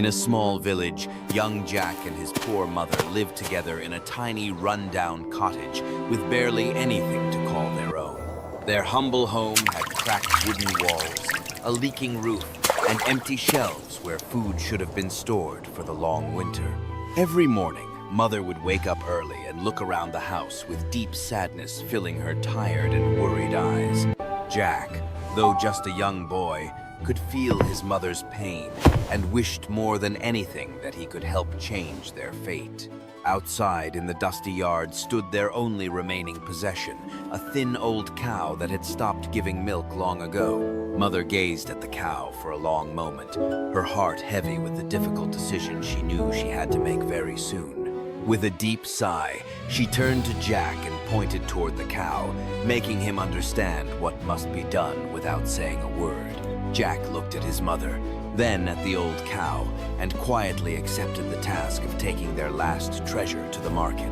In a small village, young Jack and his poor mother lived together in a tiny, run-down cottage with barely anything to call their own. Their humble home had cracked wooden walls, a leaking roof, and empty shelves where food should have been stored for the long winter. Every morning, Mother would wake up early and look around the house with deep sadness filling her tired and worried eyes. Jack, though just a young boy, could feel his mother's pain and wished more than anything that he could help change their fate. Outside in the dusty yard stood their only remaining possession, a thin old cow that had stopped giving milk long ago. Mother gazed at the cow for a long moment, her heart heavy with the difficult decision she knew she had to make very soon. With a deep sigh, she turned to Jack and pointed toward the cow, making him understand what must be done without saying a word. Jack looked at his mother, then at the old cow, and quietly accepted the task of taking their last treasure to the market.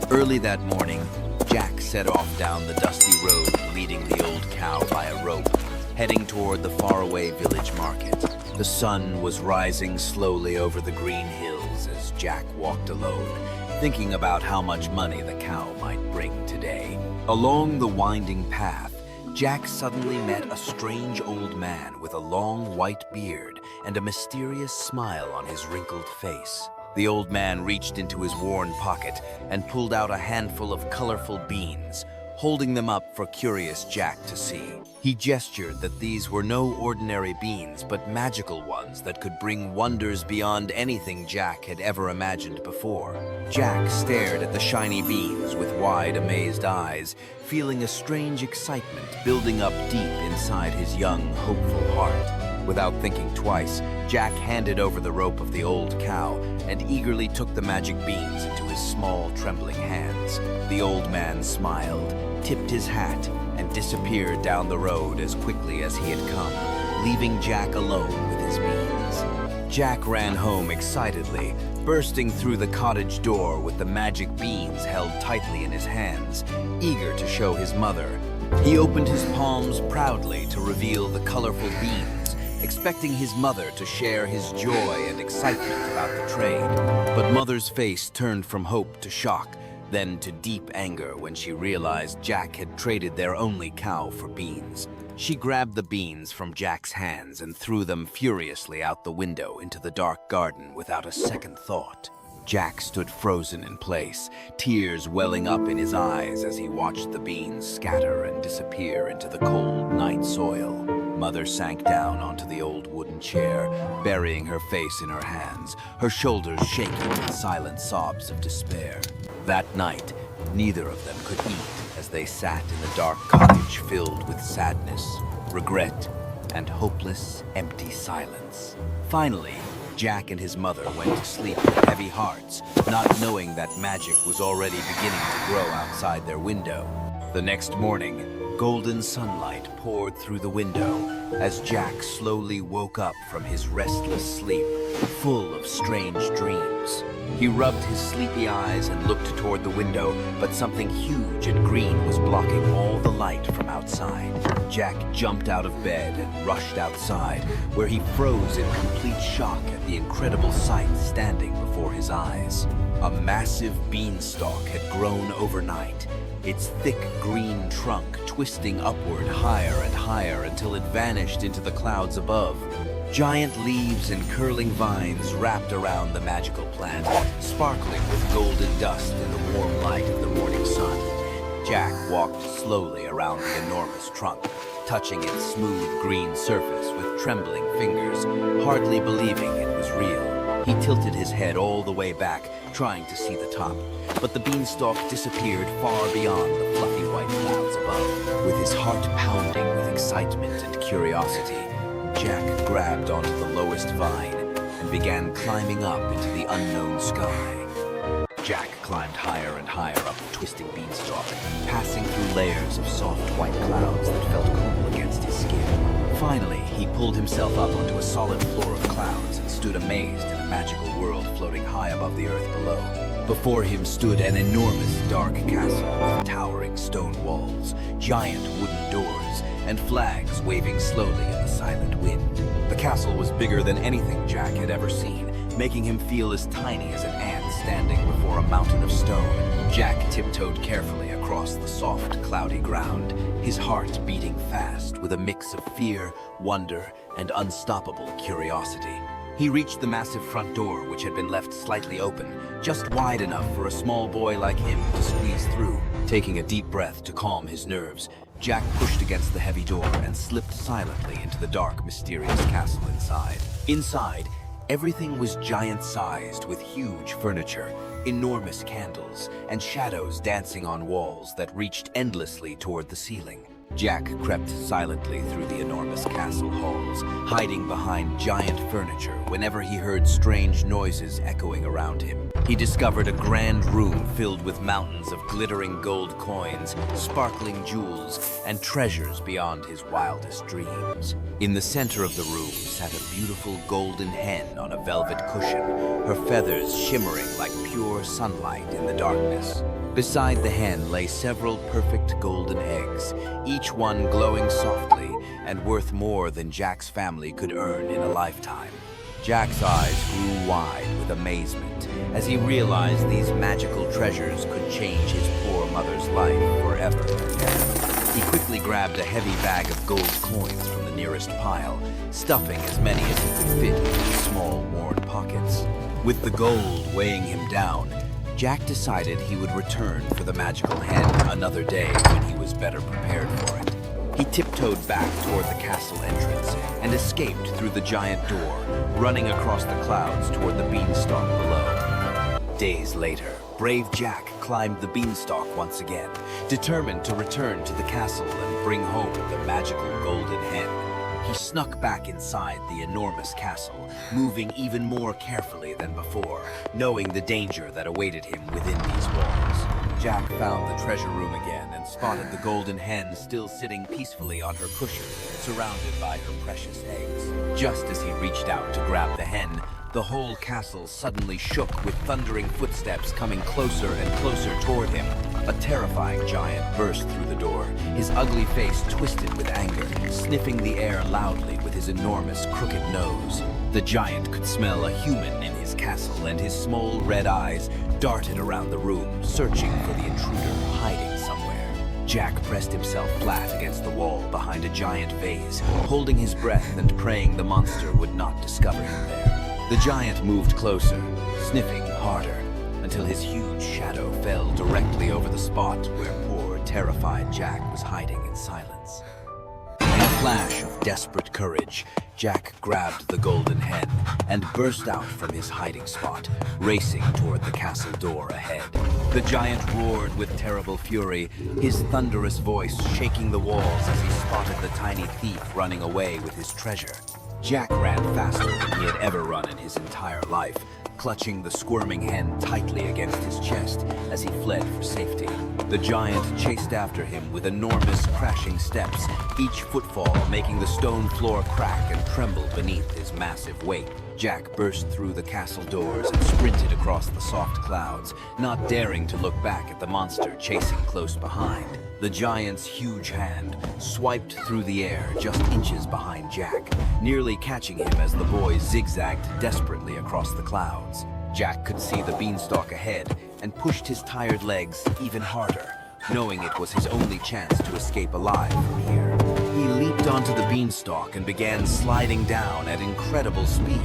Early that morning, Jack set off down the dusty road, leading the old cow by a rope, heading toward the faraway village market. The sun was rising slowly over the green hills as Jack walked alone, thinking about how much money the cow might bring today. Along the winding path, Jack suddenly met a strange old man with a long white beard and a mysterious smile on his wrinkled face. The old man reached into his worn pocket and pulled out a handful of colorful beans, holding them up for curious Jack to see. He gestured that these were no ordinary beans, but magical ones that could bring wonders beyond anything Jack had ever imagined before. Jack stared at the shiny beans with wide, amazed eyes, feeling a strange excitement building up deep inside his young, hopeful heart. Without thinking twice, Jack handed over the rope of the old cow and eagerly took the magic beans into his small, trembling hands. The old man smiled, tipped his hat, and disappeared down the road as quickly as he had come, leaving Jack alone with his beans. Jack ran home excitedly, bursting through the cottage door with the magic beans held tightly in his hands, eager to show his mother. He opened his palms proudly to reveal the colorful beans, expecting his mother to share his joy and excitement about the trade. But Mother's face turned from hope to shock, then to deep anger when she realized Jack had traded their only cow for beans. She grabbed the beans from Jack's hands and threw them furiously out the window into the dark garden without a second thought. Jack stood frozen in place, tears welling up in his eyes as he watched the beans scatter and disappear into the cold night soil. Mother sank down onto the old wooden chair, burying her face in her hands, her shoulders shaking with silent sobs of despair. That night, neither of them could eat as they sat in the dark cottage filled with sadness, regret, and hopeless, empty silence. Finally, Jack and his mother went to sleep with heavy hearts, not knowing that magic was already beginning to grow outside their window. The next morning, golden sunlight poured through the window as Jack slowly woke up from his restless sleep, full of strange dreams. He rubbed his sleepy eyes and looked toward the window, but something huge and green was blocking all the light from outside. Jack jumped out of bed and rushed outside, where he froze in complete shock at the incredible sight standing before his eyes. A massive beanstalk had grown overnight, its thick green trunk twisting upward higher and higher until it vanished into the clouds above. Giant leaves and curling vines wrapped around the magical plant, sparkling with golden dust in the warm light of the morning sun. Jack walked slowly around the enormous trunk, touching its smooth green surface with trembling fingers, hardly believing it was real. He tilted his head all the way back, trying to see the top, but the beanstalk disappeared far beyond the fluffy white clouds above. With his heart pounding with excitement and curiosity, Jack grabbed onto the lowest vine and began climbing up into the unknown sky. Jack climbed higher and higher up the twisting beanstalk, passing through layers of soft white clouds that felt cool against his skin. Finally, he pulled himself up onto a solid floor of clouds and stood amazed in a magical world floating high above the earth below. Before him stood an enormous dark castle with towering stone walls, giant wooden doors, and flags waving slowly in the silent wind. The castle was bigger than anything Jack had ever seen, making him feel as tiny as an ant standing before a mountain of stone. Jack tiptoed carefully across the soft, cloudy ground, his heart beating fast with a mix of fear, wonder, and unstoppable curiosity. He reached the massive front door, which had been left slightly open, just wide enough for a small boy like him to squeeze through. Taking a deep breath to calm his nerves, Jack pushed against the heavy door and slipped silently into the dark, mysterious castle inside. Inside, everything was giant-sized with huge furniture, enormous candles, and shadows dancing on walls that reached endlessly toward the ceiling. Jack crept silently through the enormous castle halls, hiding behind giant furniture whenever he heard strange noises echoing around him. He discovered a grand room filled with mountains of glittering gold coins, sparkling jewels, and treasures beyond his wildest dreams. In the center of the room sat a beautiful golden hen on a velvet cushion, her feathers shimmering like pure sunlight in the darkness. Beside the hen lay several perfect golden eggs, each one glowing softly and worth more than Jack's family could earn in a lifetime. Jack's eyes grew wide with amazement as he realized these magical treasures could change his poor mother's life forever and ever. He quickly grabbed a heavy bag of gold coins from the nearest pile, stuffing as many as he could fit into his small, worn pockets. With the gold weighing him down, Jack decided he would return for the magical hen another day when he was better prepared for it. He tiptoed back toward the castle entrance and escaped through the giant door, running across the clouds toward the beanstalk below. Days later, brave Jack climbed the beanstalk once again, determined to return to the castle and bring home the magical golden hen. He snuck back inside the enormous castle, moving even more carefully than before, knowing the danger that awaited him within these walls. Jack found the treasure room again and spotted the golden hen still sitting peacefully on her cushion, surrounded by her precious eggs. Just as he reached out to grab the hen, the whole castle suddenly shook with thundering footsteps coming closer and closer toward him. A terrifying giant burst through the door, his ugly face twisted with anger, sniffing the air loudly with his enormous crooked nose. The giant could smell a human in his castle, and his small red eyes darted around the room, searching for the intruder hiding somewhere. Jack pressed himself flat against the wall behind a giant vase, holding his breath and praying the monster would not discover him there. The giant moved closer, sniffing harder, until his huge shadow fell directly over the spot where poor, terrified Jack was hiding in silence. In a flash of desperate courage, Jack grabbed the golden hen and burst out from his hiding spot, racing toward the castle door ahead. The giant roared with terrible fury, his thunderous voice shaking the walls as he spotted the tiny thief running away with his treasure. Jack ran faster than he had ever run in his entire life, clutching the squirming hen tightly against his chest as he fled for safety. The giant chased after him with enormous crashing steps, each footfall making the stone floor crack and tremble beneath his massive weight. Jack burst through the castle doors and sprinted across the soft clouds, not daring to look back at the monster chasing close behind. The giant's huge hand swiped through the air just inches behind Jack, nearly catching him as the boy zigzagged desperately across the clouds. Jack could see the beanstalk ahead and pushed his tired legs even harder, knowing it was his only chance to escape alive from here. He leaped onto the beanstalk and began sliding down at incredible speed,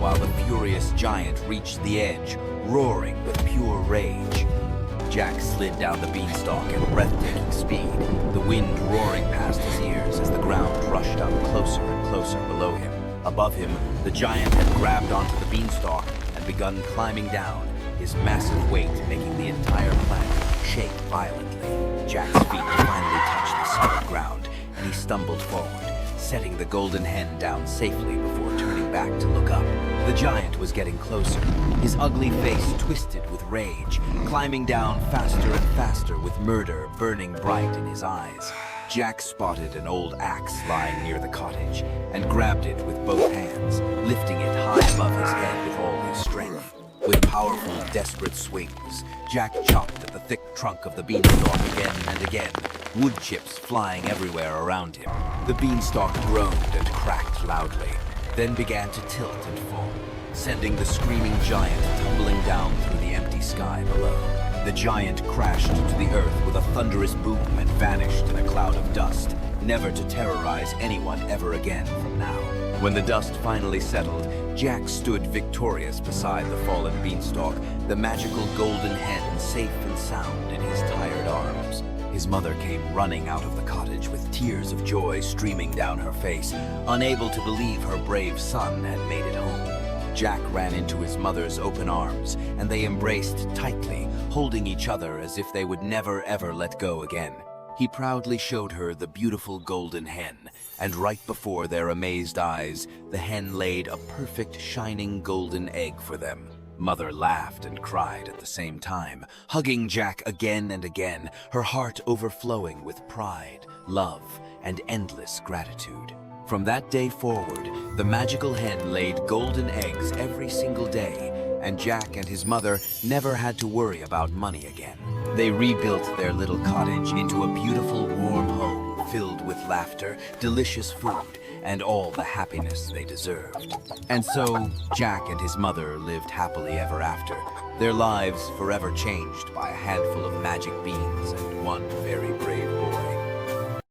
while the furious giant reached the edge, roaring with pure rage. Jack slid down the beanstalk at breathtaking speed, the wind roaring past his ears as the ground rushed up closer and closer below him. Above him, the giant had grabbed onto the beanstalk and begun climbing down, his massive weight making the entire planet shake violently. Jack's feet finally touched the solid ground, and he stumbled forward, setting the golden hen down safely before turning back to look up. The giant was getting closer, his ugly face twisted with rage, climbing down faster and faster with murder burning bright in his eyes. Jack spotted an old axe lying near the cottage and grabbed it with both hands, lifting it high above his head with all his strength. With powerful, desperate swings, Jack chopped at the thick trunk of the beanstalk again and again, wood chips flying everywhere around him. The beanstalk groaned and cracked loudly, then began to tilt and fall, sending the screaming giant tumbling down through the empty sky below. The giant crashed to the earth with a thunderous boom and vanished in a cloud of dust, never to terrorize anyone ever again from now. When the dust finally settled, Jack stood victorious beside the fallen Beanstalk, the magical golden hen safe and sound in his tired arms. His mother came running out of the cottage with tears of joy streaming down her face, unable to believe her brave son had made it home. Jack ran into his mother's open arms, and they embraced tightly, holding each other as if they would never ever let go again. He proudly showed her the beautiful golden hen, and right before their amazed eyes, the hen laid a perfect shining golden egg for them. Mother laughed and cried at the same time, hugging Jack again and again, her heart overflowing with pride, love, and endless gratitude. From that day forward, the magical hen laid golden eggs every single day, and Jack and his mother never had to worry about money again. They rebuilt their little cottage into a beautiful, warm home filled with laughter, delicious food, and all the happiness they deserved. And so, Jack and his mother lived happily ever after, their lives forever changed by a handful of magic beans and one very brave boy.